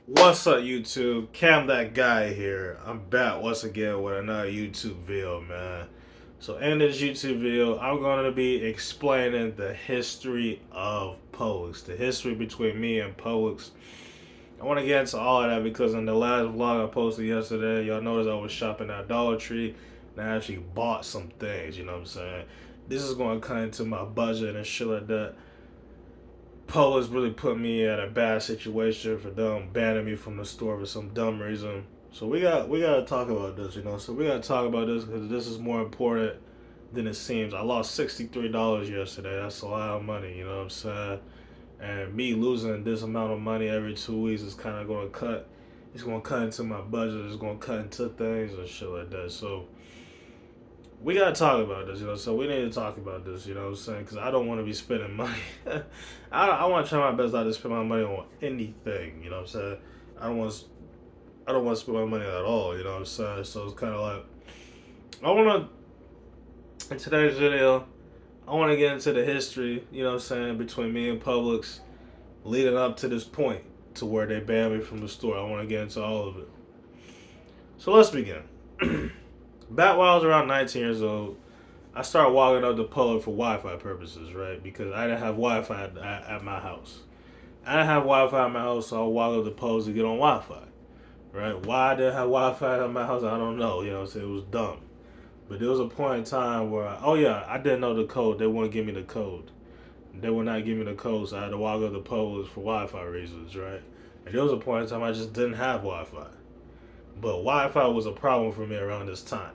What's up, YouTube? Cam that guy here. I'm back once again with another YouTube video, man. So in this YouTube video, I'm going to be explaining the history of Publix, the history between me and Publix. I want to get into all of that because in the last vlog I posted yesterday, y'all noticed I was shopping at Dollar Tree and I actually bought some things, you know what I'm saying? This is going to cut into my budget and shit like that. Publix really put me at a bad situation for them banning me from the store for some dumb reason. So we gotta talk about this, you know. So we gotta talk about this because this is more important than it seems. I lost $63 yesterday. That's a lot of money, you know what I'm saying? And me losing this amount of money every 2 weeks is kind of going to cut. It's going to cut into my budget. It's going to cut into things and shit like that. So we gotta talk about this, you know. So we need to talk about this, you know what I'm saying? Because I don't want to be spending money. I want to try my best not to spend my money on anything, you know what I'm saying? I don't want to. I don't want to spend my money at all, you know what I'm saying? So it's kind of like I want to. In today's video, I want to get into the history, you know what I'm saying, between me and Publix, leading up to this point to where they banned me from the store. I want to get into all of it. So let's begin. Back when I was around 19 years old, I started walking up to Publix for Wi-Fi purposes, right? Because I didn't have Wi-Fi at my house. I didn't have Wi-Fi at my house, so I walked up to Publix to get on Wi-Fi, right? Why I didn't have Wi-Fi at my house, I don't know. You know what I'm saying? It was dumb. But there was a point in time where, I didn't know the code. They wouldn't give me the code. They would not give me the code, so I had to walk up to Publix for Wi-Fi reasons, right? And there was a point in time I just didn't have Wi-Fi. But Wi-Fi was a problem for me around this time.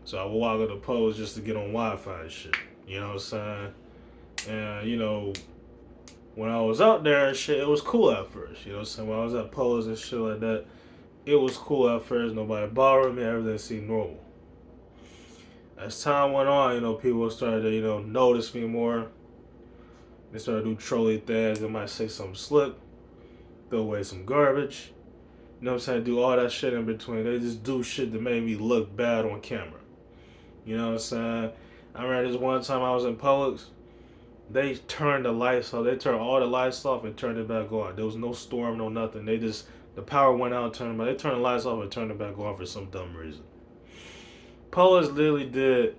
So I would walk up to Publix just to get on Wi-Fi and shit. You know what I'm saying? And, when I was out there and shit, it was cool at first. You know what I'm saying? When I was at Publix and shit like that, it was cool at first. Nobody bothered me. Everything seemed normal. As time went on, people started to, notice me more. They started to do trolly things. They might say something slick, throw away some garbage. You know what I'm saying? Do all that shit in between. They just do shit that made me look bad on camera. You know what I'm saying? I remember this one time I was in Publix. They turned the lights off. They turned all the lights off and turned it back on. There was no storm, no nothing. The power went out, turned it back. They turned the lights off and turned it back on for some dumb reason. Publix literally did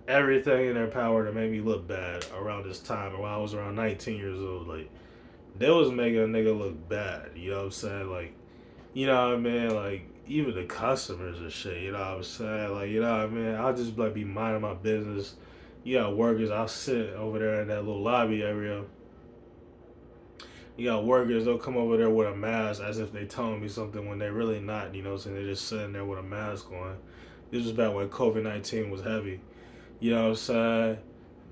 everything in their power to make me look bad around this time. When I was around 19 years old, like they was making a nigga look bad. You know what I'm saying? Like, you know what I mean? Like even the customers and shit. You know what I'm saying? Like, you know what I mean? I'll just like be minding my business. You got workers. I'll sit over there in that little lobby area. You got workers. They'll come over there with a mask as if they telling me something when they're really not. You know what I'm saying? They're just sitting there with a mask on. This was back when COVID-19 was heavy. You know what I'm saying?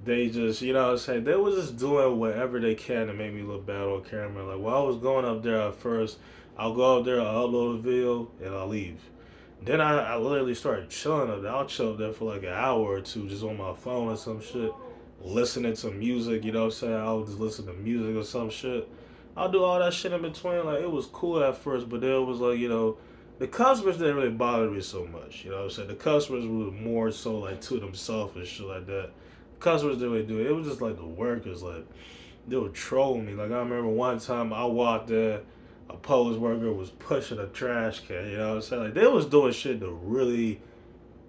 They just, you know what I'm saying? They was just doing whatever they can to make me look bad on camera. Like, while I was going up there at first, I'll go up there, I'll upload a video, and I'll leave. Then I literally started chilling up there. I'll chill up there for like an hour or two just on my phone or some shit, listening to music, you know what I'm saying? I'll just listen to music or some shit. I'll do all that shit in between. Like, it was cool at first, but then it was like, the customers didn't really bother me so much. You know what I'm saying? The customers were more so like to themselves and shit like that. Customers didn't really do it. It was just like the workers, like they would troll me. Like I remember one time I walked there, a Polish worker was pushing a trash can. You know what I'm saying? Like they was doing shit to really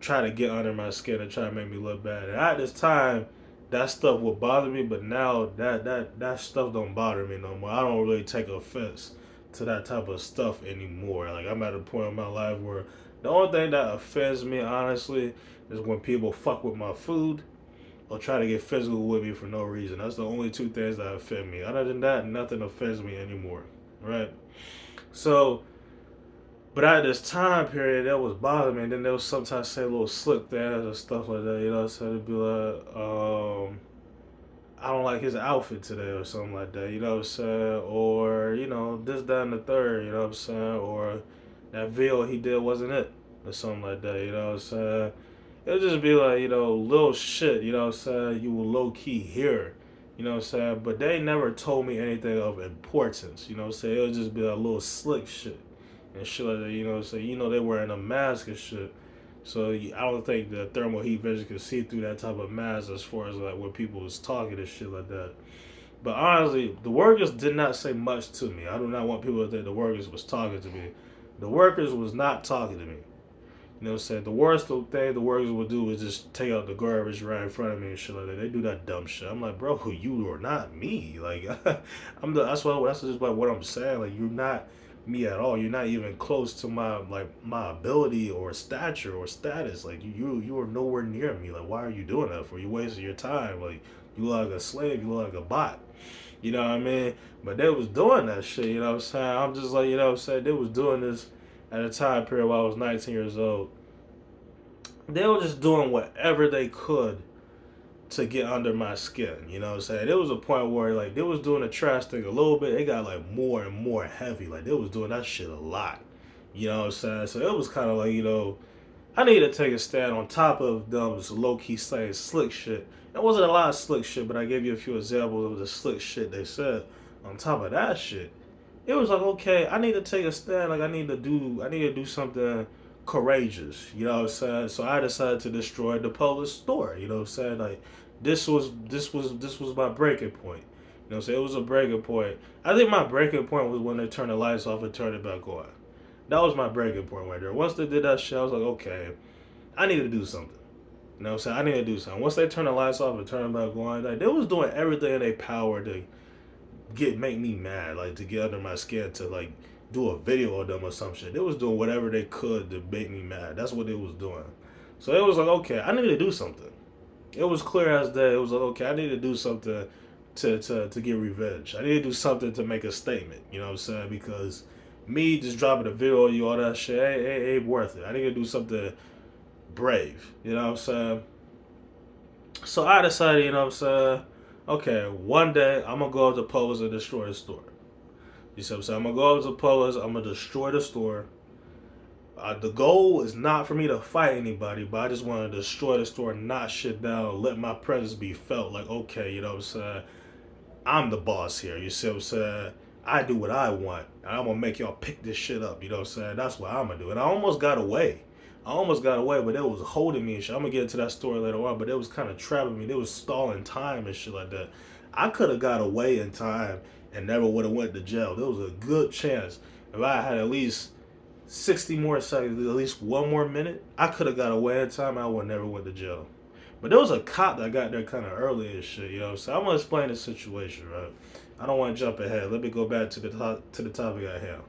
try to get under my skin and try to make me look bad. And at this time, that stuff would bother me, but now that stuff don't bother me no more. I don't really take offense to that type of stuff anymore. Like I'm at a point in my life where the only thing that offends me, honestly, is when people fuck with my food or try to get physical with me for no reason. That's the only two things that offend me. Other than that, nothing offends me anymore. Right? So, but at this time period, that was bothering me. And then they would sometimes say little slick things and stuff like that. You know, so they'd be like, I don't like his outfit today or something like that. You know what I'm saying? Or, this, that, and the third. You know what I'm saying? Or that video he did wasn't it. Or something like that. You know what I'm saying? It'll just be like, little shit, you know what I'm saying, you will low key hear, you know what I'm saying, but they never told me anything of importance, you know what I'm saying, it'll just be a little slick shit, and shit like that, you know what I'm saying, they wearing a mask and shit, so I don't think the thermal heat vision can see through that type of mask as far as like when people was talking and shit like that, But honestly, the workers did not say much to me. I do not want people to think the workers was talking to me. The workers was not talking to me. You know what I'm saying? The worst thing the workers would do is just take out the garbage right in front of me and shit like that. They do that dumb shit. I'm like, bro, you are not me. Like, that's just like what I'm saying. Like, you're not me at all. You're not even close to my ability or stature or status. Like, you are nowhere near me. Like, why are you doing that for? You wasting your time. Like, you look like a slave. You look like a bot. You know what I mean? But they was doing that shit. You know what I'm saying? I'm just like, you know what I'm saying? They was doing this at a time period while I was 19 years old. They were just doing whatever they could to get under my skin. You know what I'm saying? There was a point where like they was doing the trash thing a little bit. It got like more and more heavy. Like they was doing that shit a lot. You know what I'm saying? So it was kind of like, I needed to take a stand on top of them just low key saying slick shit. It wasn't a lot of slick shit, but I gave you a few examples of the slick shit they said. On top of that shit, it was like, okay, I need to take a stand. Like I need to do something courageous. You know what I'm saying? So I decided to destroy the Publix store. You know what I'm saying? Like this was my breaking point. You know what I'm saying? It was a breaking point. I think my breaking point was when they turned the lights off and turned it back on. That was my breaking point right there. Once they did that shit, I was like, okay, I need to do something. You know what I'm saying? I need to do something. Once they turned the lights off and turned it back on, like, they was doing everything in their power to make me mad, like to get under my skin, to like do a video of them or some shit. They was doing whatever they could to make me mad. That's what they was doing. So it was like, okay, I need to do something. It was clear as day. It was like, okay, I need to do something to get revenge. I need to do something to make a statement. You know what I'm saying? Because me just dropping a video of you, all that shit, ain't worth it. I need to do something brave. You know what I'm saying? So I decided, you know what I'm saying? Okay, one day I'm gonna go up to Publix and destroy the store. You see what I'm saying? I'm gonna go up to Publix, I'm gonna destroy the store. The goal is not for me to fight anybody, but I just want to destroy the store, knock shit down, let my presence be felt. Like, okay, you know what I'm saying? I'm the boss here. You see what I'm saying? I do what I want. And I'm gonna make y'all pick this shit up. You know what I'm saying? That's what I'm gonna do. And I almost got away. But it was holding me and shit. I'm gonna get into that story later on, but it was kind of trapping me. They was stalling time and shit like that. I could have got away in time and never would have went to jail. There was a good chance if I had at least 60 more seconds, at least one more minute, I could have got away in time. I would never went to jail. But there was a cop that got there kind of early and shit, you know. So I'm gonna explain the situation, right? I don't want to jump ahead. Let me go back to the topic I have.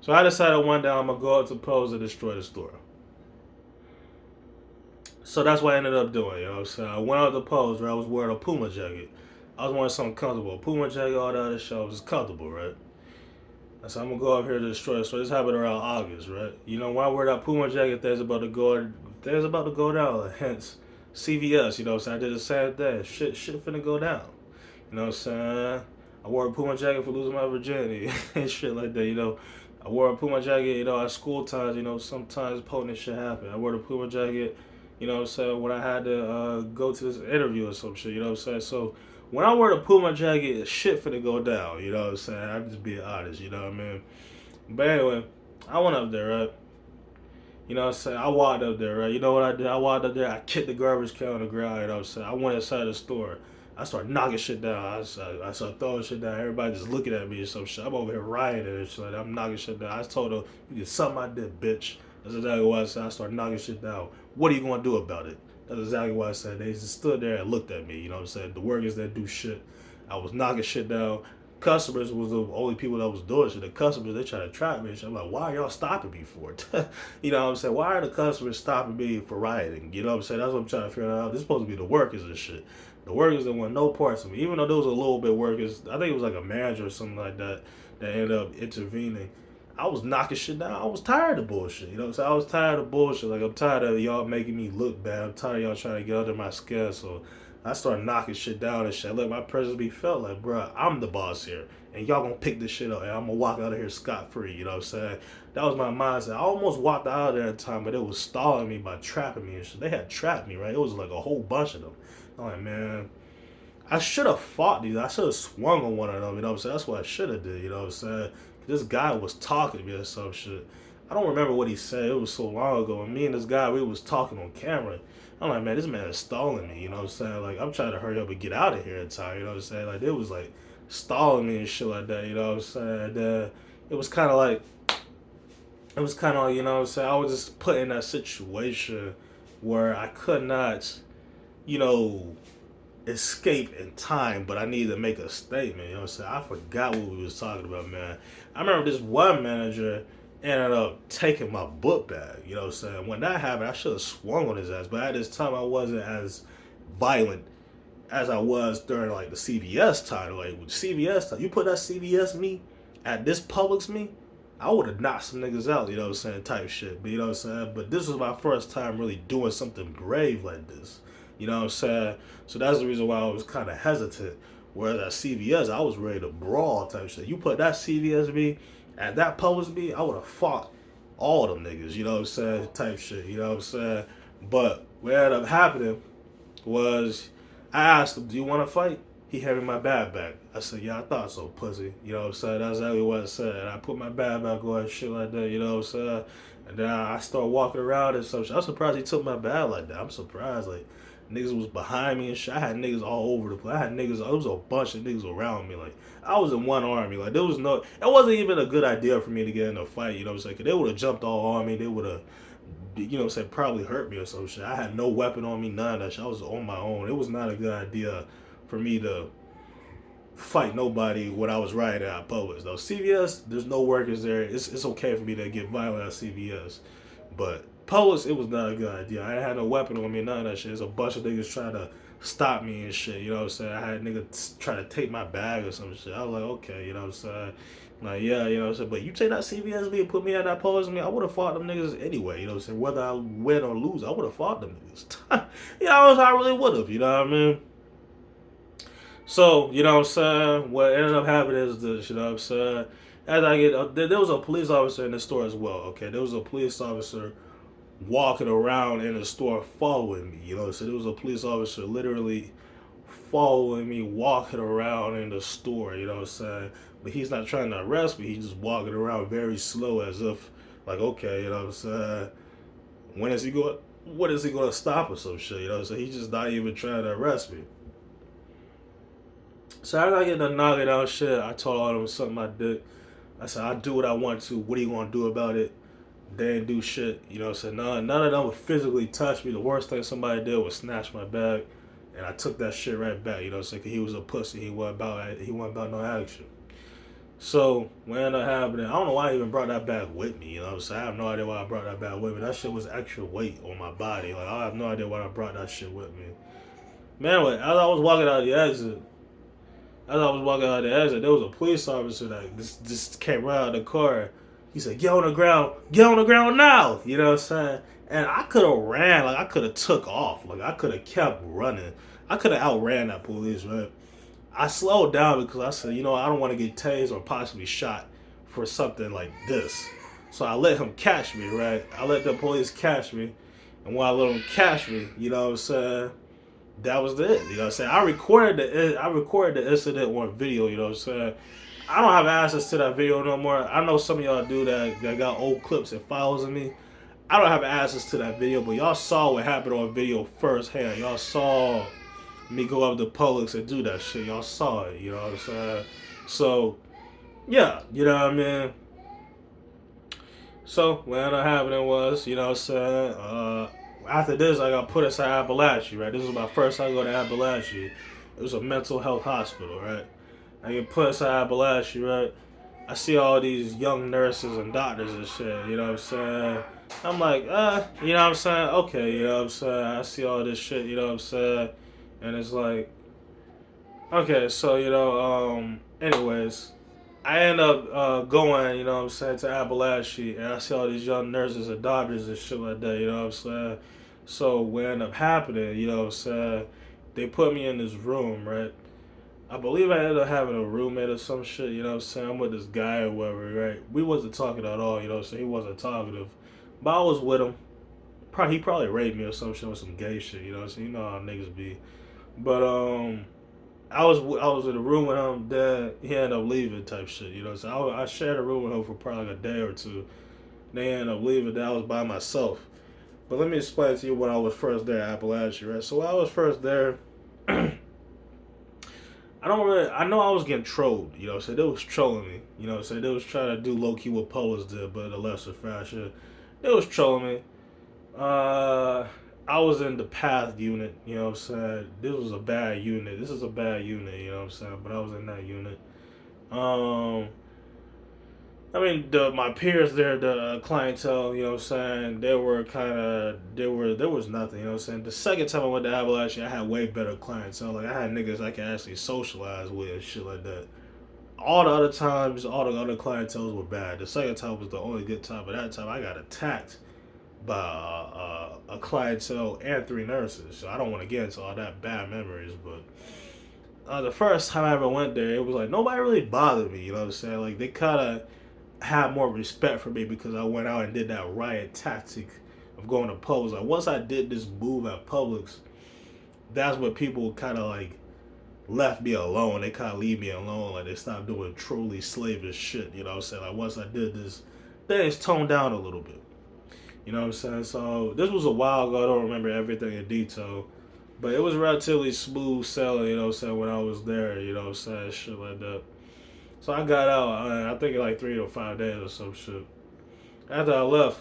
So I decided one day I'm gonna go up to Pose and destroy the store. So that's what I ended up doing, you know. So I went out to Pose, right? I was wearing a Puma jacket. I was wearing something comfortable. A Puma jacket, all that other shit. I was comfortable, right? I said I'm gonna go up here to destroy. So this happened around August, right? You know, when I wear that Puma jacket, things about to go down. Hence, CVS. You know what I'm saying? I did the same thing. Shit finna go down. You know what I'm saying? I wore a Puma jacket for losing my virginity and shit like that. You know, I wore a Puma jacket. You know, at school times. You know, sometimes potent shit happen. I wore the Puma jacket. You know what I'm saying? When I had to go to this interview or some shit. You know what I'm saying? So when I wear the Puma jacket, shit finna go down. You know what I'm saying? I'm just being honest. You know what I mean? But anyway, I went up there, right? You know what I'm saying? I walked up there, right? You know what I did? I walked up there, I kicked the garbage can on the ground, you know what I'm saying? I went inside the store. I started knocking shit down. I started throwing shit down. Everybody just looking at me and some shit. I'm over here rioting and shit. I'm knocking shit down. I told them, you can suck my dick, bitch. That's exactly what I said. I started knocking shit down. What are you going to do about it? That's exactly what I said. They just stood there and looked at me, you know what I'm saying? The workers that do shit. I was knocking shit down. Customers was the only people that was doing shit. The customers, they try to trap me and shit. I'm like, why are y'all stopping me for it? You know what I'm saying? Why are the customers stopping me for rioting? You know what I'm saying? That's what I'm trying to figure out. This is supposed to be the workers and shit. The workers that want no parts of me. Even though there was a little bit workers, I think it was like a manager or something like that that ended up intervening. I was knocking shit down. I was tired of bullshit. You know what I'm saying? I was tired of bullshit. Like, I'm tired of y'all making me look bad. I'm tired of y'all trying to get under my skin. So I started knocking shit down and shit. I let my presence be felt. Like, bro, I'm the boss here. And y'all gonna pick this shit up. And I'm gonna walk out of here scot-free. You know what I'm saying? That was my mindset. I almost walked out of there in time, but it was stalling me by trapping me and shit. They had trapped me, right? It was like a whole bunch of them. I'm like, man, I should have fought these. I should have swung on one of them. You know what I'm saying? That's what I should have did. You know what I'm saying? This guy was talking to me or some shit. I don't remember what he said. It was so long ago. And me and this guy, we was talking on camera. I'm like, man, this man is stalling me. You know what I'm saying? Like, I'm trying to hurry up and get out of here in time. You know what I'm saying? Like, it was like stalling me and shit like that. You know what I'm saying? It was kind of like, you know what I'm saying? I was just put in that situation where I could not, you know, escape in time, but I needed to make a statement. You know what I'm saying? I forgot what we was talking about, man. I remember this one manager ended up taking my book bag. You know what I'm saying? When that happened, I should have swung on his ass, but at this time, I wasn't as violent as I was during like the CVS time. Like with CVS time, you put that CVS me at this Publix me, I would have knocked some niggas out. You know what I'm saying? Type shit. But you know what I'm saying? But this was my first time really doing something brave like this. You know what I'm saying? So that's the reason why I was kind of hesitant. Whereas at CVS, I was ready to brawl type shit. You put that CVS me at that Publix me, I would have fought all them niggas. You know what I'm saying? Type shit. You know what I'm saying? But what ended up happening was I asked him, "Do you want to fight?" He handed me my bag back. I said, "Yeah, I thought so, pussy." You know what I'm saying? That's exactly what I said. And I put my bag back on and shit like that. You know what I'm saying? And then I started walking around and some shit. I'm surprised he took my bag like that. I'm surprised. Like, niggas was behind me and shit. I had niggas all over the place. I had niggas, there was a bunch of niggas around me. Like, I was in one army. Like, there was no, it wasn't even a good idea for me to get in a fight. You know what I'm saying? 'Cause they would have jumped all on me. They would have, you know what I'm saying, probably hurt me or some shit. I had no weapon on me, none of that shit. I was on my own. It was not a good idea for me to fight nobody when I was riding at Publix. Though CVS, there's no workers there. It's okay for me to get violent at CVS, but Publix, it was not a good idea. I had no weapon on me, none of that shit. There's a bunch of niggas trying to stop me and shit. You know what I'm saying? I had niggas try to take my bag or some shit. I was like, okay, you know what I'm saying? Like, yeah, you know what I'm saying? But you take that CVS me and put me at that Publix me, I would have fought them niggas anyway. You know what I'm saying? Whether I win or lose, I would have fought them niggas. You know, I really would have. You know what I mean? So, you know what I'm saying? What ended up happening is this, you know what I'm saying? As I get, there was a police officer in the store as well, okay? There was a police officer walking around in the store following me, you know what I'm saying? There was a police officer literally following me, walking around in the store, you know what I'm saying? But he's not trying to arrest me, he's just walking around very slow as if, like, okay, you know what I'm saying? When is he going, what is he going to stop or some shit, you know what I'm saying? He's just not even trying to arrest me. So after I get the knocking out shit, I told all of them something I did. I said, I do what I want to. What are you going to do about it? They didn't do shit. You know what I'm saying? None of them would physically touch me. The worst thing somebody did was snatch my bag. And I took that shit right back. You know what I'm saying? Because he was a pussy. He wasn't about no action. So what ended up happening, I don't know why I even brought that bag with me. You know what I'm saying? I have no idea why I brought that bag with me. That shit was extra weight on my body. Like, I have no idea why I brought that shit with me. Man, as I was walking out of the exit, there was a police officer that just came right out of the car. He said, get on the ground now. You know what I'm saying? And I could have ran, like I could have took off. Like I could have kept running. I could have outran that police, right? I slowed down because I said, you know, I don't want to get tased or possibly shot for something like this. So I let him catch me, right? I let the police catch me. And when I let him catch me, you know what I'm saying? That was it. You know what I'm saying? I recorded the incident on video, you know what I'm saying? I don't have access to that video no more. I know some of y'all do that got old clips and files of me. I don't have access to that video, but y'all saw what happened on video firsthand. Y'all saw me go up to Publix and do that shit. Y'all saw it, you know what I'm saying? So, yeah, you know what I mean? So, what ended up happening was, you know what I'm saying, after this, I got put inside Appalachia, right? This was my first time going to Appalachia. It was a mental health hospital, right? I get put inside Appalachia, right? I see all these young nurses and doctors and shit, you know what I'm saying? I'm like, you know what I'm saying? Okay, you know what I'm saying? I see all this shit, you know what I'm saying? And it's like, okay, so, you know, anyways, I end up going, you know what I'm saying, to Appalachia, and I see all these young nurses and doctors and shit like that, you know what I'm saying? So what ended up happening, you know what I'm saying, they put me in this room, right? I believe I ended up having a roommate or some shit, you know what I'm saying? I'm with this guy or whatever, right? We wasn't talking at all, you know what I'm saying? He wasn't talkative. But I was with him. He probably raped me or some shit with some gay shit, you know what I'm saying? You know how niggas be. But, I was in a room with him, then he ended up leaving type shit, you know what I'm saying? I shared a room with him for probably like a day or two. They ended up leaving. That I was by myself. But let me explain to you when I was first there at Appalachia, right? So when I was first there, I know I was getting trolled, so they was trolling me, so they was trying to do low key what Publix did, but a lesser fashion. They was trolling me. I was in the path unit, This was a bad unit. This is a bad unit, But I was in that unit. Um, my peers there, the clientele, they were there was nothing, The second time I went to Appalachia, I had way better clientele. Like, I had niggas I could actually socialize with and shit like that. All the other times, all the other clientels were bad. The second time was the only good time, but that time I got attacked by a clientele and 3 nurses. So I don't want to get into all that bad memories, but the first time I ever went there, it was like nobody really bothered me. Like, they kind of had more respect for me because I went out and did that riot tactic of going to Publix. Like, once I did this move at Publix, that's when people kind of like left me alone. They kind of leave me alone. Like, they stopped doing truly slavish shit. Like, once I did this, things toned down a little bit. So this was a while ago. I don't remember everything in detail. But it was relatively smooth sailing, when I was there, shit like that. So I got out, I think in like 3 to 5 days or some shit. After I left,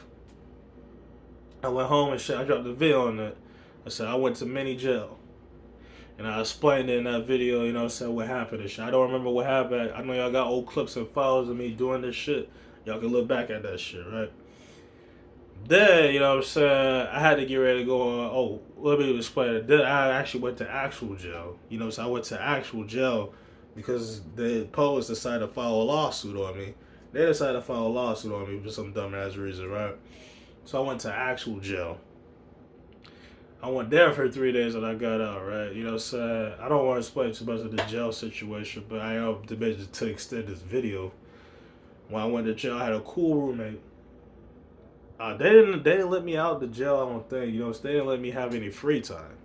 I went home and shit. I dropped a video on it. I said I went to mini jail. And I explained it in that video, what happened and shit. I don't remember what happened. I know y'all got old clips and files of me doing this shit. Y'all can look back at that shit, right? Then, I had to get ready to go on. Oh, let me explain it. Then I actually went to actual jail. So I went to actual jail because the police decided to file a lawsuit on me. They decided to file a lawsuit on me for some dumbass reason, right? So I went to actual jail. I went there for 3 days and I got out, right? I don't want to explain too much of the jail situation, but I am debating to extend this video. When I went to jail, I had a cool roommate. They didn't let me out the jail, I don't think. They didn't let me have any free time.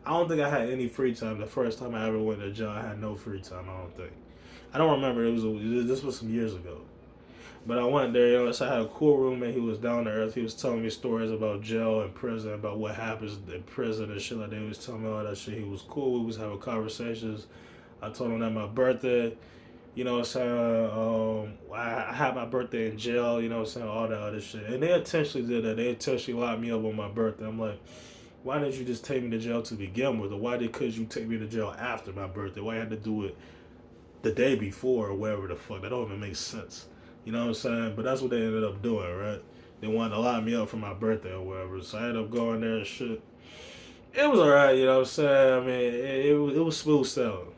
I don't think I had any free time. The first time I ever went to jail, I had no free time, I don't think. I don't remember. This was some years ago. But I went there, so I had a cool roommate. He was down to earth. He was telling me stories about jail and prison, about what happens in prison and shit like that. He was telling me all that shit. He was cool. We was having conversations. I told him that my birthday, I had my birthday in jail, all that other shit. And they intentionally did that. They intentionally locked me up on my birthday. I'm like, why didn't you just take me to jail to begin with? Or why could you take me to jail after my birthday? Why you had to do it the day before or whatever the fuck? That don't even make sense. But that's what they ended up doing, right? They wanted to lock me up for my birthday or whatever. So I ended up going there and shit. It was alright, it was smooth sailing.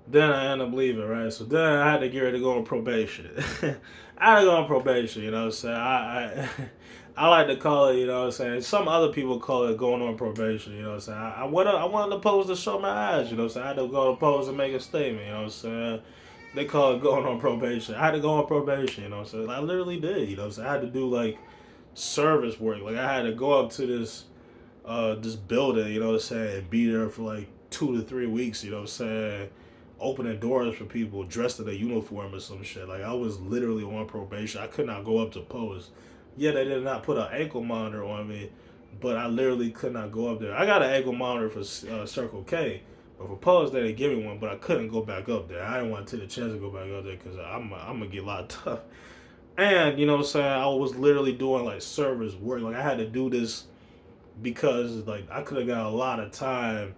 Then I ended up leaving, right? So then I had to get ready to go on probation. I had to go on probation, I like to call it, Some other people call it going on probation, I wanted the post to show my eyes, I had to go to post and make a statement, They call it going on probation. I had to go on probation, I literally did, I had to do like service work. Like, I had to go up to this building, and be there for like 2 to 3 weeks, opening doors for people dressed in a uniform or some shit. Like, I was literally on probation. I could not go up to post. Yeah, they did not put an ankle monitor on me, but I literally could not go up there. I got an ankle monitor for Circle K, but for post they didn't give me one, but I couldn't go back up there. I didn't want to take the chance to go back up there because I'm going to get locked up. And, I was literally doing, like, service work. Like, I had to do this because, like, I could have got a lot of time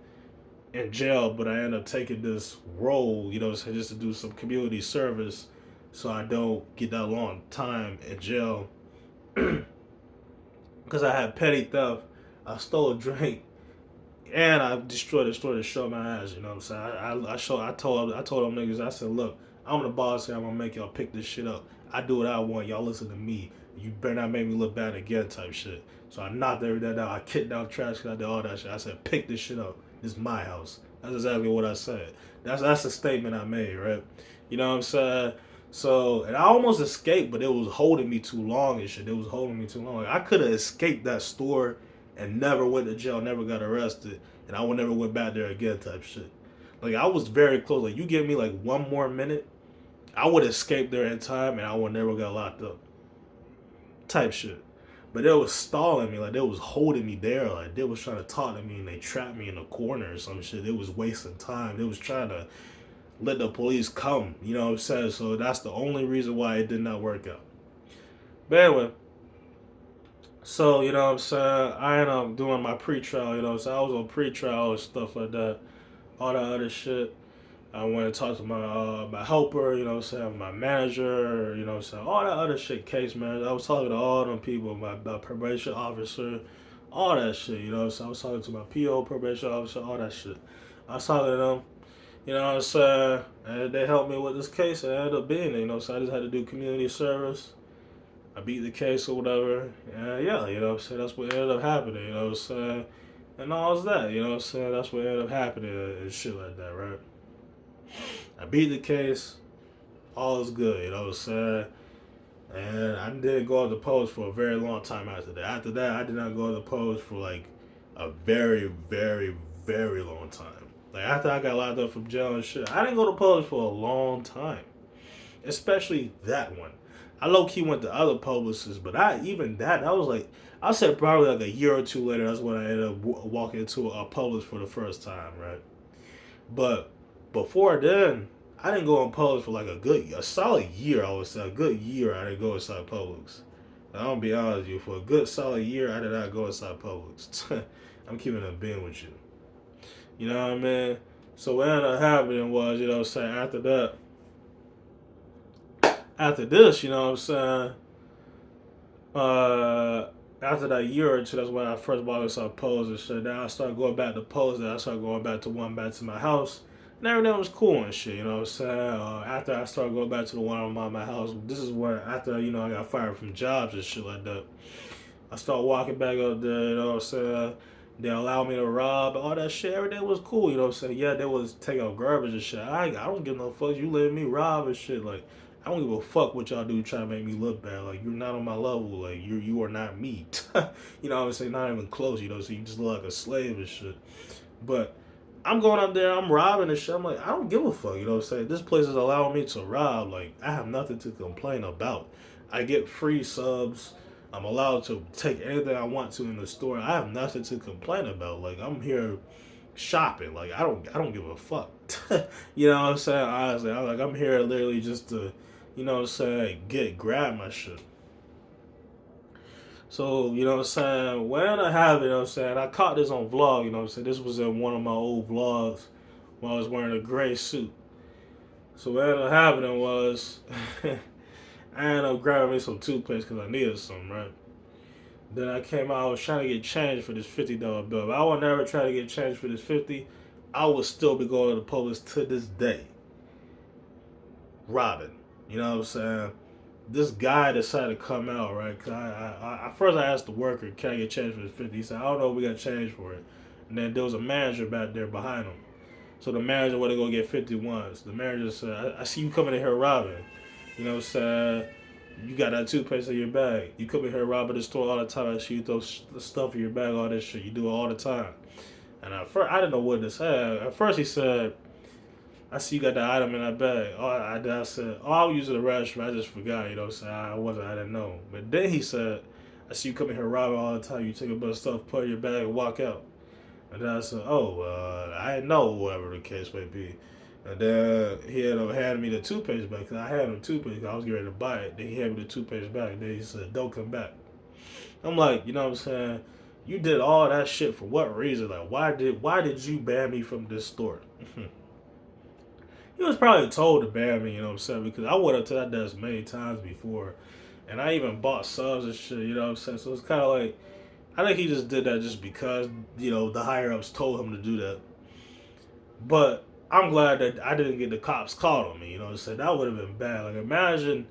in jail, but I ended up taking this role, just to do some community service so I don't get that long time in jail. Because I had petty theft, I stole a drink, and I destroyed a store to show my ass, I told them niggas, I said, look, I'm the boss here, I'm gonna make y'all pick this shit up. I do what I want, y'all listen to me. You better not make me look bad again type shit. So I knocked everything down, I kicked down trash, I did all that shit. I said, pick this shit up. This is my house. That's exactly what I said. That's the statement I made, right? You know what I'm saying? So, and I almost escaped, but it was holding me too long and shit. It was holding me too long. Like, I could have escaped that store and never went to jail, never got arrested, and I would never went back there again type shit. Like, I was very close. Like, you give me like one more minute, I would escape there in time and I would never get locked up. Type shit. But they was stalling me, like they was holding me there, like they was trying to talk to me and they trapped me in a corner or some shit. They was wasting time. They was trying to let the police come, you know what I'm saying? So that's the only reason why it did not work out. But anyway, so you know what I'm saying, I ended up doing my pre-trial, you know what I'm saying? I was on pre-trial and stuff like that, all that other shit. I went and talked to my helper, you know what I'm saying, my manager, you know what I'm saying, all that other shit, case manager. I was talking to all them people, my probation officer, all that shit, you know what I'm saying. I was talking to my PO, probation officer, all that shit. I was talking to them, you know what I'm saying, and they helped me with this case, and I ended up being it, you know, so I just had to do community service. I beat the case or whatever, and yeah, you know what I'm saying, that's what ended up happening, you know what I'm saying, and all that, you know what I'm saying, that's what ended up happening and shit like that, right? I beat the case, all is good, you know what I'm saying, and I didn't go on the post for a very long time after that. After that, I did not go on the post for like a very, very, very long time. Like after I got locked up from jail and shit, I didn't go to post for a long time. Especially that one. I low key went to other Publixes, but that was like I said probably like a year or two later. That's when I ended up walking into a Publix for the first time, right? But before then, I didn't go on Publix for like a solid year. I would say a good year. I didn't go inside Publix. I'm gonna be honest with you. For a good solid year, I did not go inside Publix. I'm keeping it a bin with you. You know what I mean? So what ended up happening was, you know what I'm saying, after this, you know what I'm saying, after that year or two, that's when I first bought this up Pose and shit. Then I started going back to Pose, and I started going back to my house. And everything was cool and shit, you know what I'm saying? After I started going back to the one on my house, this is where, after, you know, I got fired from jobs and shit like that, I started walking back up there, you know what I'm saying? They allowed me to rob, all that shit. Everything was cool, you know what I'm saying? Yeah, they was taking out garbage and shit. I don't give no fuck. You letting me rob and shit. Like, I don't give a fuck what y'all do trying to make me look bad. Like, you're not on my level. Like, you are not me. You know what I'm saying? Not even close, you know, so you just look like a slave and shit. But I'm going up there, I'm robbing and shit. I'm like, I don't give a fuck, you know what I'm saying? This place is allowing me to rob. Like, I have nothing to complain about. I get free subs. I'm allowed to take anything I want to in the store. I have nothing to complain about. Like, I'm here shopping. Like, I don't give a fuck. You know what I'm saying? Honestly, I'm here literally just to, you know what I'm saying, grab my shit. So, you know what I'm saying, when I have it, you know what I'm saying, I caught this on vlog, you know what I'm saying, this was in one of my old vlogs when I was wearing a gray suit. So what ended up happening was, I ended up grabbing me some toothpaste because I needed some, right? Then I came out, I was trying to get change for this $50 bill. If I would never try to get change for this 50, I would still be going to the police to this day. Robbing. You know what I'm saying? This guy decided to come out, right? Cause first I asked the worker, can I get change for this 50? He said, I don't know if we got change for it. And then there was a manager back there behind him. So the manager went to go get 51s. The manager said, I see you coming in here robbing. You know what I'm saying? You got that toothpaste in your bag. You come in here robbing the store all the time. I see you throw stuff in your bag, all this shit. You do it all the time. And at first, I didn't know what to say. At first, he said, I see you got that item in that bag. I said, I was using the restroom. I just forgot, you know what I'm saying? I didn't know. But then he said, I see you come in here robbing all the time. You take a bunch of stuff, put it in your bag, and walk out. And then I said, I didn't know, whatever the case may be. And then he ended up handing me the toothpaste back, because I had him toothpaste, I was getting ready to buy it. Then he handed me the toothpaste back, and then he said, don't come back. I'm like, you know what I'm saying? You did all that shit for what reason? Like, why did you ban me from this store? He was probably told to ban me, you know what I'm saying? Because I went up to that desk many times before. And I even bought subs and shit, you know what I'm saying? So it's kind of like, I think he just did that just because, you know, the higher-ups told him to do that. But I'm glad that I didn't get the cops called on me, you know what I'm saying? That would have been bad. Like, imagine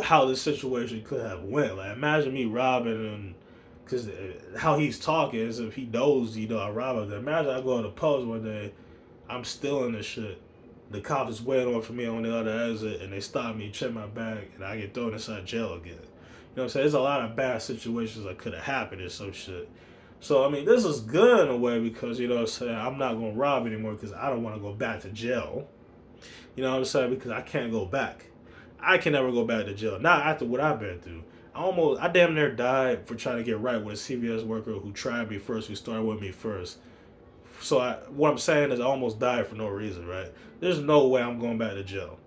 how this situation could have went. Like, imagine me robbing and, because how he's talking is if he knows, you know, I rob him. Imagine I go to the post one day, I'm stealing this shit. The cops is waiting on for me on the other exit, and they stop me, check my bag, and I get thrown inside jail again. You know what I'm saying? There's a lot of bad situations that could have happened or some shit. So, I mean, this is good in a way because, you know what I'm saying, I'm not going to rob anymore because I don't want to go back to jail. You know what I'm saying? Because I can't go back. I can never go back to jail. Not after what I've been through. I damn near died for trying to get right with a CVS worker who tried me first, who started with me first. So what I'm saying is I almost died for no reason, right? There's no way I'm going back to jail.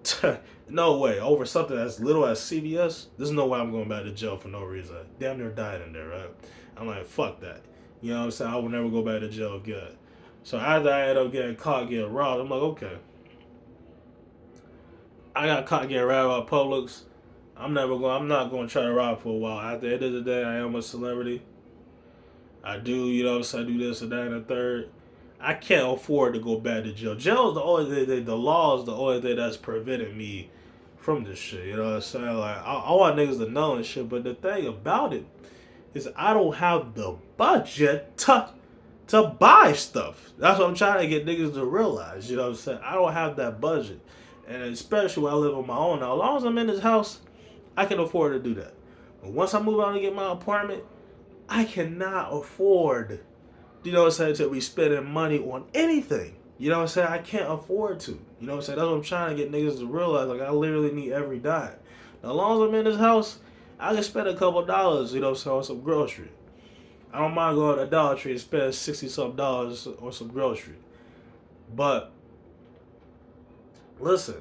No way. Over something as little as CVS, there's no way I'm going back to jail for no reason. Damn near died in there, right? I'm like, fuck that. You know what I'm saying? I will never go back to jail again. So after I ended up getting caught getting robbed, I'm like, okay. I got caught getting robbed by Publix. I'm not going to try to rob for a while. At the end of the day, I am a celebrity. I do, you know what I'm saying, do this and that and the third. I can't afford to go back to jail. Jail is the only thing, the law is the only thing that's preventing me from this shit. You know what I'm saying? Like, I want niggas to know and shit, but the thing about it is I don't have the budget to buy stuff. That's what I'm trying to get niggas to realize. You know what I'm saying? I don't have that budget. And especially when I live on my own now. As long as I'm in this house, I can afford to do that. But once I move out and get my apartment, I cannot afford, you know what I'm saying, to be spending money on anything. You know what I'm saying? I can't afford to. You know what I'm saying? That's what I'm trying to get niggas to realize. Like, I literally need every dime. Now, as long as I'm in this house, I can spend a couple dollars, you know what I'm saying, on some grocery. I don't mind going to Dollar Tree and spend 60-something dollars on some grocery. But, listen,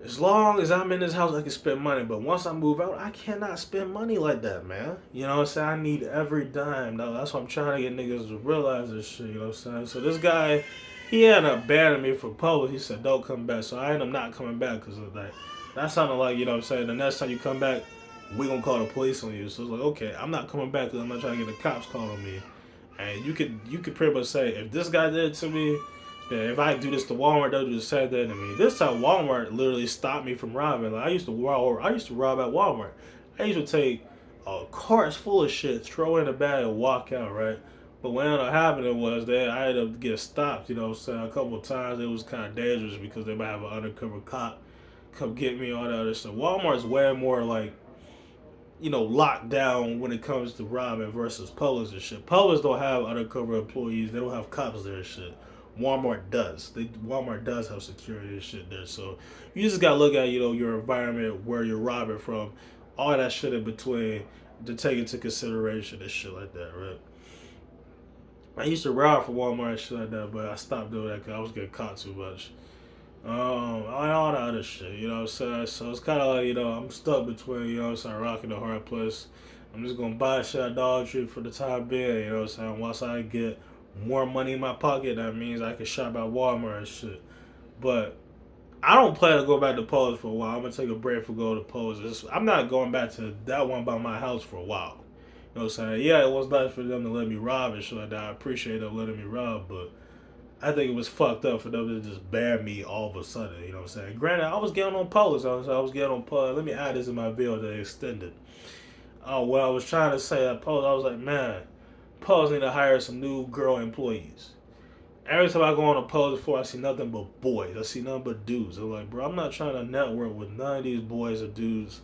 as long as I'm in this house, I can spend money. But once I move out, I cannot spend money like that, man. You know what I'm saying? I need every dime. Now, that's what I'm trying to get niggas to realize this shit, you know what I'm saying? So this guy, he ended up banning me from Publix. He said, don't come back. So I ended up not coming back because of that. That sounded like, you know what I'm saying, the next time you come back, we gonna call the police on you. So it's like, okay, I'm not coming back because I'm not trying to get the cops called on me. And you could pretty much say, if this guy did it to me, yeah, if I do this to Walmart, they'll do the same thing to me. This time, Walmart literally stopped me from robbing. Like, I used to rob at Walmart. I used to take carts full of shit, throw in a bag, and walk out, right? But what ended up happening was that I ended up getting stopped. You know what I'm saying? A couple of times it was kind of dangerous because they might have an undercover cop come get me, all that other stuff. Walmart's way more like, you know, locked down when it comes to robbing versus Publix and shit. Publix don't have undercover employees. They don't have cops there and shit. Walmart does. Walmart does have security and shit there. So you just gotta look at, you know, your environment, where you're robbing from, all that shit in between to take into consideration and shit like that, right? I used to rob for Walmart and shit like that, but I stopped doing that because I was getting caught too much. All that other shit, you know what I'm saying? So it's kind of like, you know, I'm stuck between, you know what I'm saying, rocking the hard place. I'm just gonna buy shit at Dollar Tree for the time being, you know what I'm saying? Once I get more money in my pocket, that means I can shop at Walmart and shit. But I don't plan to go back to Publix for a while. I'm gonna take a break for going to Publix. I'm not going back to that one by my house for a while. You know what I'm saying? Yeah, it was nice for them to let me rob and shit like that. I appreciate them letting me rob, but I think it was fucked up for them to just ban me all of a sudden. You know what I'm saying? Granted, I was getting on Publix. I was getting on Publix. Let me add this in my video to extend it. What I was trying to say at Publix, I was like, man, Publix need to hire some new girl employees. Every time I go on a Publix before, I see nothing but boys. I see nothing but dudes. I'm like, bro, I'm not trying to network with none of these boys or dudes.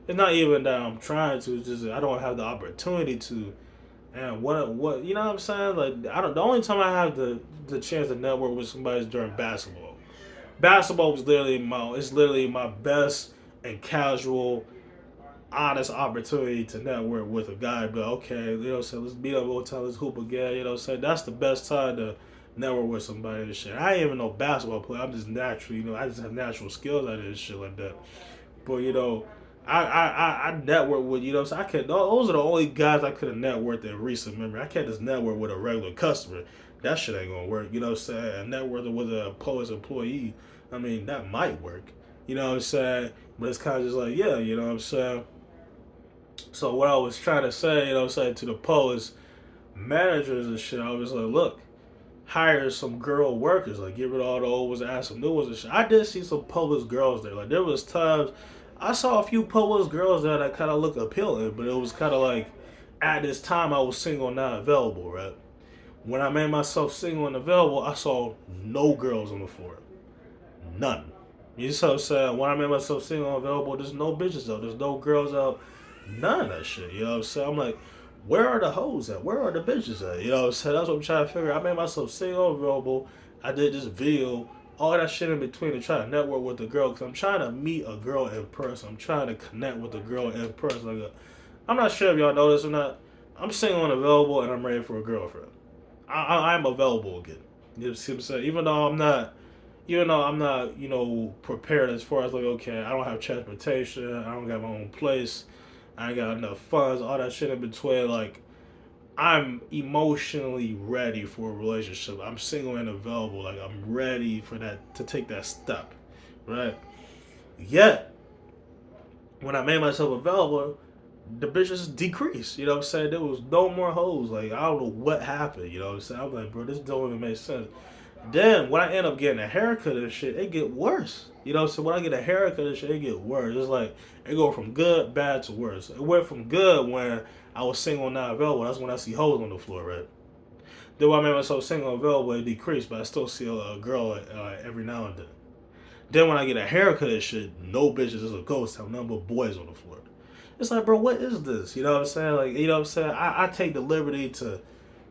It's not even that I'm trying to. It's just I don't have the opportunity to. And what you know what I'm saying? Like, I don't. The only time I have the chance to network with somebody is during basketball. Basketball was literally my best and casual, honest opportunity to network with a guy. But okay, you know, so let's beat up all the time, let's hoop again. You know, so that's the best time to network with somebody and shit. I ain't even no basketball player. I'm just naturally, you know, I just have natural skills at it and shit like that. But you know, I network with, you know, so I could. Those are the only guys I could have networked in recent memory. I can't just network with a regular customer. That shit ain't gonna work. You know what I'm saying? And networking with a Publix employee, I mean, that might work. You know what I'm saying? But it's kind of just like, yeah, you know what I'm saying? So what I was trying to say, you know what I'm saying, to the Publix managers and shit, I was like, look, hire some girl workers, like get rid of all the old ones and add some new ones and shit. I did see some Publix girls there. Like, there was times I saw a few Publix girls there that kind of look appealing, but it was kind of like, at this time I was single and not available, right? When I made myself single and available, I saw no girls on the floor. None. You see what I'm saying? When I made myself single and available, there's no bitches out. There's no girls out. None of that shit. You know what I'm saying? I'm like, where are the hoes at? Where are the bitches at? You know what I'm saying? That's what I'm trying to figure out. I made myself single and available. I did this video all that shit in between to try to network with the girl. Because I'm trying to meet a girl in person. I'm trying to connect with a girl in person. I'm not sure if y'all know this or not. I'm single and available, and I'm ready for a girlfriend. I'm available again. You see what I'm saying? Even though I'm not, prepared as far as like, okay, I don't have transportation, I don't got my own place, I ain't got enough funds, all that shit in between. Like, I'm emotionally ready for a relationship. I'm single and available. Like, I'm ready for that to take that step, right? Yet, when I made myself available, the bitches decreased. You know what I'm saying? There was no more hoes. Like, I don't know what happened. You know what I'm saying? I'm like, bro, this don't even make sense. Then when I end up getting a haircut and shit, it get worse. You know, so when I get a haircut and shit, it get worse. It's like it go from good, bad to worse. It went from good when I was single and not available. That's when I see hoes on the floor, right? Then when I made myself single and available, it decreased, but I still see a girl every now and then. Then when I get a haircut and shit, no bitches is a ghost. Have nothing but boys on the floor. It's like, bro, what is this? You know what I'm saying? Like, you know what I'm saying? I take the liberty to,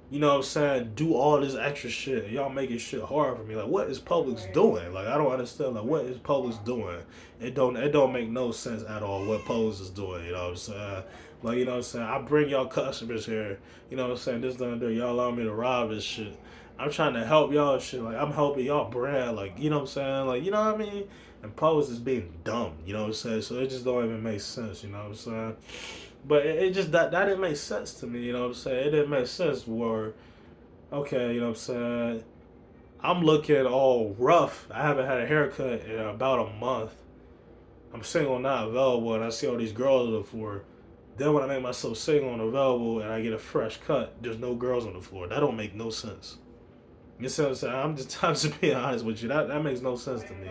you know what I'm saying, do all this extra shit. Y'all making shit hard for me. Like, what is Publix doing? Like, I don't understand. Like, what is Publix doing? It don't make no sense at all what Publix is doing. You know what I'm saying? Like, you know what I'm saying? I bring y'all customers here. You know what I'm saying? This done there. Y'all allow me to rob this shit. I'm trying to help y'all and shit. Like, I'm helping y'all brand. Like, you know what I'm saying? Like, you know what I mean? And Publix is being dumb. You know what I'm saying? So it just don't even make sense. You know what I'm saying? But it just that didn't make sense to me, you know what I'm saying? It didn't make sense where, okay, you know what I'm saying? I'm looking all rough. I haven't had a haircut in about a month. I'm single, not available, and I see all these girls on the floor. Then when I make myself single and available and I get a fresh cut, there's no girls on the floor. That don't make no sense. You see what I'm saying? I'm just being honest with you. That makes no sense to me.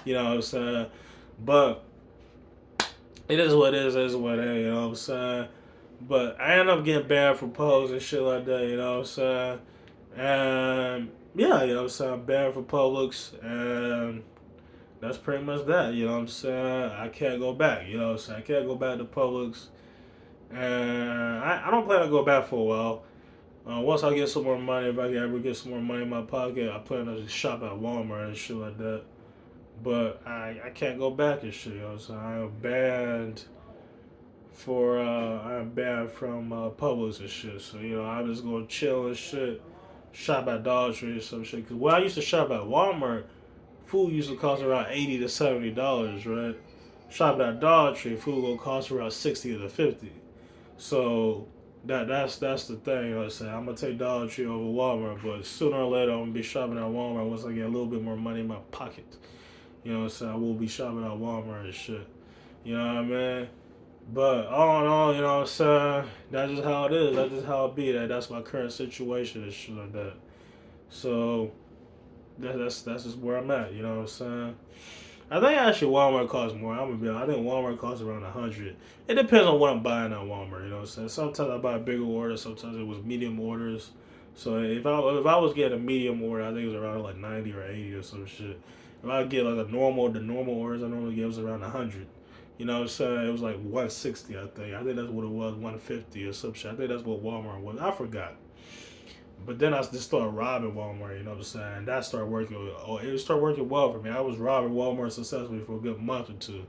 You know what I'm saying? But it is what it is what it is, you know what I'm saying? But I end up getting banned from Pose and shit like that, you know what I'm saying? And yeah, you know what I'm saying? I'm banned from Publix, and that's pretty much that, you know what I'm saying? I can't go back, you know what I'm saying? I can't go back to Publix. And I don't plan to go back for a while. Once I get some more money, if I can ever get some more money in my pocket, I plan to shop at Walmart and shit like that. But I can't go back and shit, you know what I'm saying? I am banned from Publix and shit. So, you know, I'm just gonna chill and shit, shop at Dollar Tree or some shit. Cause when I used to shop at Walmart, food used to cost around $80 to $70, right? Shop at Dollar Tree, food gonna cost around 60 to 50. So that's the thing. You know what I'm saying? I'm gonna take Dollar Tree over Walmart, but sooner or later I'm gonna be shopping at Walmart once I get a little bit more money in my pocket. You know what I'm saying? I will be shopping at Walmart and shit. You know what I mean? But all in all, you know what I'm saying? That's just how it is. That's just how it be. That's my current situation and shit like that. So that's just where I'm at. You know what I'm saying? I think actually Walmart costs more. I'm gonna be honest. I think Walmart costs around 100. It depends on what I'm buying at Walmart. You know what I'm saying? Sometimes I buy bigger orders. Sometimes it was medium orders. So if I was getting a medium order, I think it was around like 90 or 80 or some shit. If I get like the normal orders I normally get was around 100. You know what I'm saying? It was like 160, I think. I think that's what it was, 150 or some shit. I think that's what Walmart was. I forgot. But then I just started robbing Walmart, you know what I'm saying? That started working. Oh, it started working well for me. I was robbing Walmart successfully for a good month or two.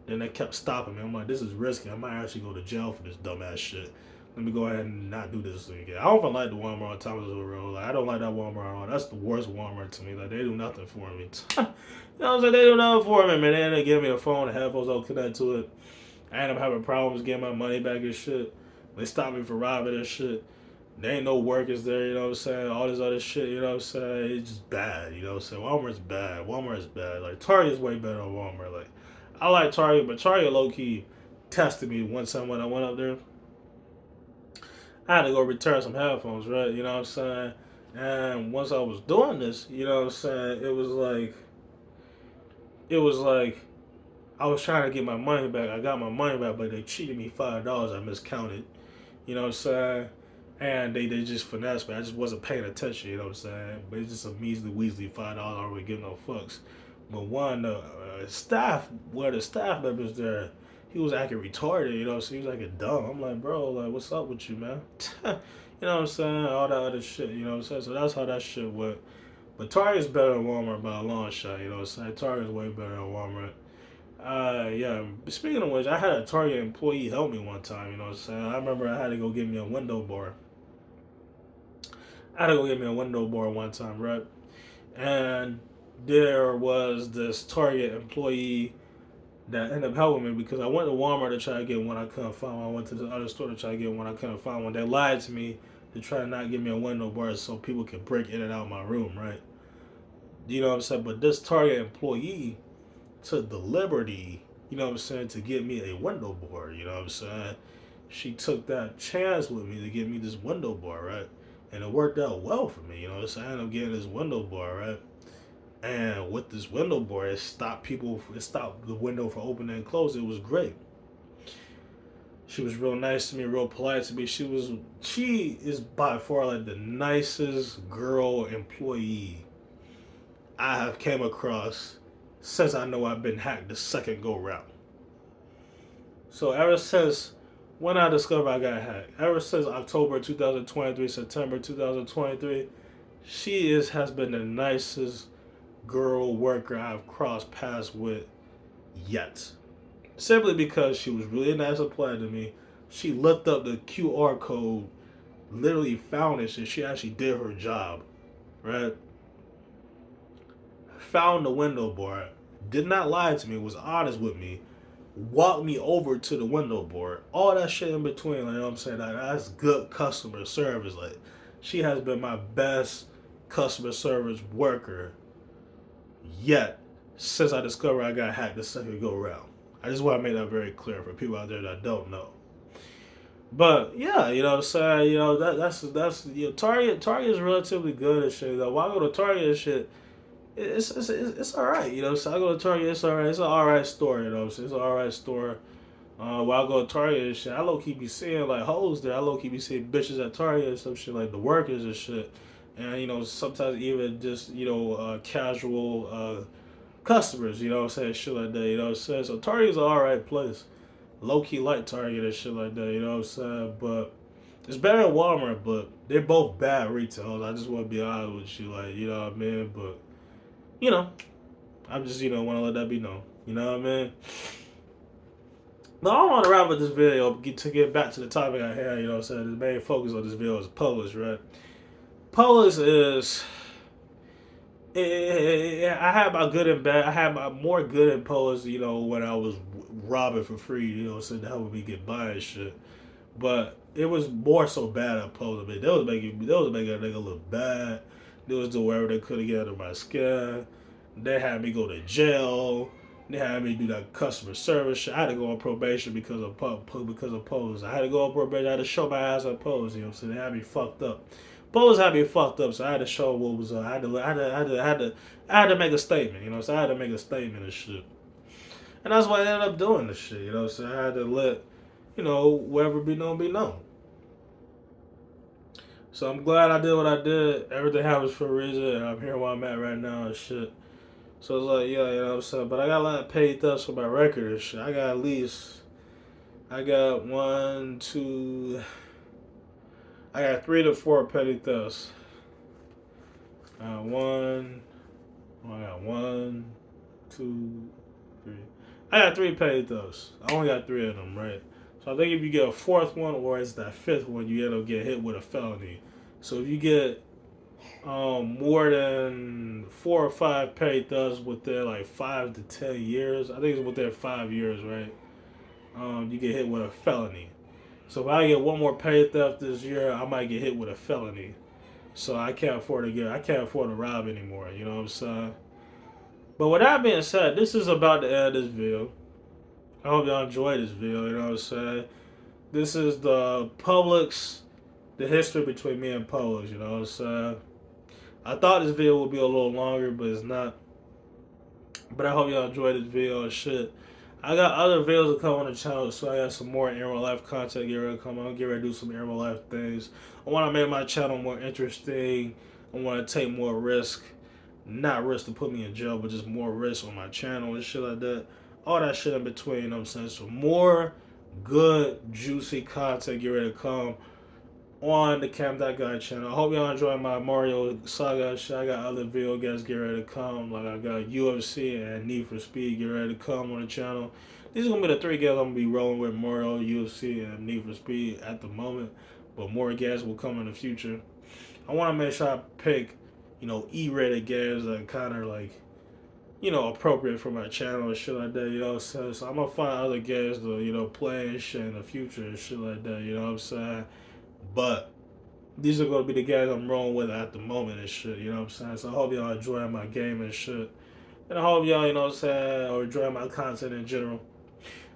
Then they kept stopping me. I'm like, this is risky. I might actually go to jail for this dumbass shit. Let me go ahead and not do this again. I don't even like the Walmart on Thomasville Road. Like, I don't like that Walmart at all. That's the worst Walmart to me. Like, they do nothing for me. You know what I'm saying? They do nothing for me, man. They end up giving me a phone, the headphones don't connect to it. I end up having problems getting my money back and shit. They stopped me for robbing and shit. There ain't no workers there, you know what I'm saying? All this other shit, you know what I'm saying? It's just bad, you know what I'm saying? Walmart's bad. Walmart's bad. Like, Target's way better than Walmart. Like, I like Target, but Target low-key tested me one time when I went up there. I had to go return some headphones, right? You know what I'm saying? And once I was doing this, you know what I'm saying? It was like I was trying to get my money back. I got my money back, but they cheated me $5. I miscounted. You know what I'm saying? And they just finessed me. I just wasn't paying attention, you know what I'm saying? But it's just a measly weaselly $5. I don't really give no fucks. But one, the staff members there, he was acting retarded, you know, so he was acting dumb. I'm like, bro, like, what's up with you, man? You know what I'm saying? All that other shit, you know what I'm saying? So that's how that shit went. But Target's better than Walmart by a long shot, you know what I'm saying? Target's way better than Walmart. Yeah, speaking of which, I had a Target employee help me one time, you know what I'm saying? I remember I had to go get me a window bar. I had to go get me a window bar one time, right? And there was this Target employee that ended up helping me because I went to Walmart to try to get one I couldn't find one. I went to the other store to try to get one I couldn't find one. They lied to me to try to not give me a window bar so people could break in and out of my room, right? You know what I'm saying? But this Target employee took the liberty, you know what I'm saying, to get me a window bar, you know what I'm saying? She took that chance with me to get me this window bar, right? And it worked out well for me, you know what I'm saying? I ended up getting this window bar, right? And with this window bar, it stopped the window from opening and closing. It was great. She was real nice to me, real polite to me. She is by far like the nicest girl employee I have came across since I know I've been hacked the second go round. So ever since when I discovered I got hacked, ever since October 2023, September 2023, has been the nicest girl worker I've crossed paths with yet. Simply because she was really nice and polite to me. She looked up the QR code, literally found it, and she actually did her job, right? Found the window bar, did not lie to me, was honest with me, walked me over to the window board, all that shit in between, like, you know what I'm saying? Like, that's good customer service. Like, she has been my best customer service worker yet since I discovered I got hacked the second go round. I just want to make that very clear for people out there that don't know. But yeah, you know what I'm saying? You know, that's you know, Target is relatively good and shit. Though. While I go to Target and shit, it's all right. You know, so I go to Target, it's all right. It's an all right store. You know, so it's an all right store. While I go to Target and shit, I low key be seeing like hoes there. I low key be seeing bitches at Target and some shit like the workers and shit. And you know, sometimes even just casual customers. You know what I'm saying? Shit like that. You know what I'm saying? So Target's an all right place. Low key like Target and shit like that. You know what I'm saying? But it's better than Walmart. But they're both bad retailers. I just want to be honest with you, like you know what I mean. But you know, I just want to let that be known. You know what I mean? Now I want to wrap up this video to get back to the topic I had. You know what I'm saying? The main focus of this video is Publix, right? Publix is. I had my good and bad. I had my more good and Publix, when I was robbing for free, so to help me get by and shit. But it was more so bad at Publix. I mean, they was making a nigga look bad. They was doing whatever they could to get under my skin. They had me go to jail. They had me do that customer service shit. I had to go on probation because of Publix. I had to go on probation. I had to show my ass at Publix. You know what I'm saying? They had me fucked up. Publix had me fucked up, so I had to show what was up. I had to make a statement. You know, so I had to make a statement and shit. And that's why I ended up doing this shit. You know, so I had to let whatever be known be known. So I'm glad I did what I did. Everything happens for a reason, and I'm here where I'm at right now and shit. So it's like, yeah, you know what I'm saying? But I got a lot of paid thefts for my record and shit. I got 3 to 4 petty thefts. I got 2, 3. I got 3 petty thefts. I only got 3 of them, right? So I think if you get a 4th one or it's that 5th one, you end up getting hit with a felony. So if you get more than 4 or 5 petty thefts within like 5 to 10 years, I think it's within 5 years, right? You get hit with a felony. So if I get one more petty theft this year, I might get hit with a felony. So I can't afford to rob anymore. You know what I'm saying? But with that being said, this is about to end this video. I hope y'all enjoyed this video. You know what I'm saying? This is the history between me and Publix. You know what I'm saying? I thought this video would be a little longer, but it's not. But I hope y'all enjoyed this video and shit. I got other videos to come on the channel, so I got some more in real life content get ready to come on. Get ready to do some in real life things. I want to make my channel more interesting. I want to take more risk. Not risk to put me in jail, but just more risk on my channel and shit like that. All that shit in between, you know what I'm saying? So more good, juicy content get ready to come. on the Cam That Guy channel. I hope y'all enjoy my Mario saga shit. I got other video guests get ready to come. Like I got UFC and Need for Speed get ready to come on the channel. These are gonna be the three guests I'm gonna be rolling with: Mario, UFC, and Need for Speed at the moment. But more guests will come in the future. I want to make sure I pick, E-rated games that kind of like, appropriate for my channel and shit like that, you know what I'm saying? So I'm gonna find other games to, play and shit in the future and shit like that, you know what I'm saying? But these are gonna be the guys I'm rolling with at the moment and shit, you know what I'm saying? So I hope y'all enjoy my game and shit. And I hope y'all, you know what I'm saying, or enjoy my content in general.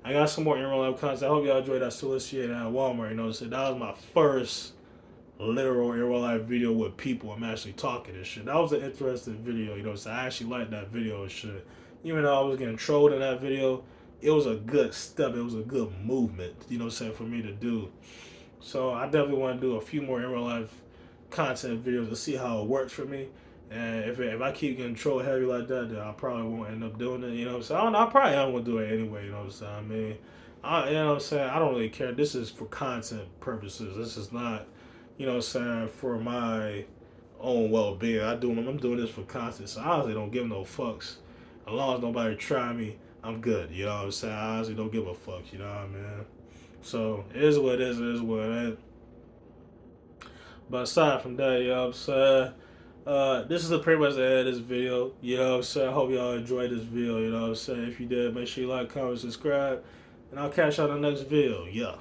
I got some more in real life content. I hope y'all enjoyed that solicitation at Walmart, you know what I'm saying? That was my first literal in real life video with people. I'm actually talking and shit. That was an interesting video, you know what I'm saying? I actually liked that video and shit. Even though I was getting trolled in that video, it was a good step. It was a good movement, you know what I'm saying, for me to do. So I definitely want to do a few more in real life content videos to see how it works for me. And if I keep getting trolled heavy like that, then I probably won't end up doing it. You know what I'm saying? I don't know. I probably am gonna do it anyway. You know what I'm saying? I mean, you know what I'm saying? I don't really care. This is for content purposes. This is not, you know what I'm saying, for my own well being. I'm doing this for content. So I honestly don't give no fucks. As long as nobody try me, I'm good. You know what I'm saying? I honestly don't give a fuck. You know what I mean? So it is what it is. It is what it is. But aside from that, you know what I'm saying? This is pretty much the end of this video. You know what I'm saying? I hope y'all enjoyed this video. You know what I'm saying? If you did, make sure you like, comment, subscribe. And I'll catch y'all in the next video. Yeah.